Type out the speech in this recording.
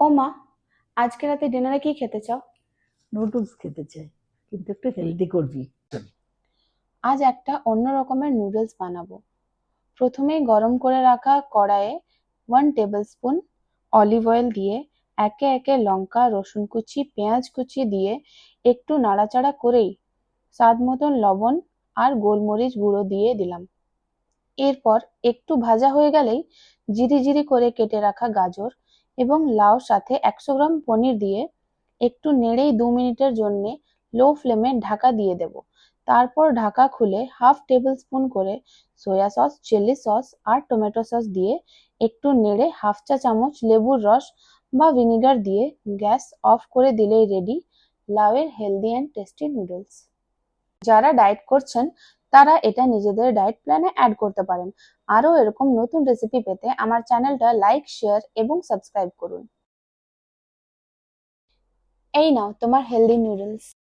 ও মা, আজকে রাতে ডিনারে কি খেতে চাও? নুডলস খেতে চাই, কিন্তু একটু হেলদি করবি। আজ একটা অন্য রকমের নুডলস বানাবো। প্রথমেই গরম করে রাখা কড়াইয়ে 1 টেবিল স্পুন অলিভ অয়েল দিয়ে একে একে লঙ্কা, রসুন কুচি, পেঁয়াজ কুচি দিয়ে একটু নাড়াচাড়া করেই স্বাদ মতন লবণ আর গোলমরিচ গুঁড়ো দিয়ে দিলাম। এরপর একটু ভাজা হয়ে গেলেই জিরি জিরি করে কেটে রাখা গাজর এবং লাউ সাথে 100 গ্রাম পনির দিয়ে একটু নেড়েই 2 মিনিটের জন্য লো ফ্লেমে ঢাকা দিয়ে দেব। তারপর ঢাকা খুলে 1/2 টেবিল স্পুন করে সয়া সস, চিলি সস আর টমেটো সস দিয়ে একটু নেড়ে 1/2 চা চামচ লেবুর রস বা ভিনিগার দিয়ে গ্যাস অফ করে দিলেই রেডি লাউয়ের হেলদি অ্যান্ড টেস্টি নুডলস। যারা ডায়েট করছেন তারা এটা নিজেদের ডায়েট প্ল্যানে অ্যাড করতে পারেন। আরও এরকম নতুন রেসিপি পেতে আমার চ্যানেলটা লাইক, শেয়ার এবং সাবস্ক্রাইব করুন। এই নাও তোমার হেলদি নুডলস।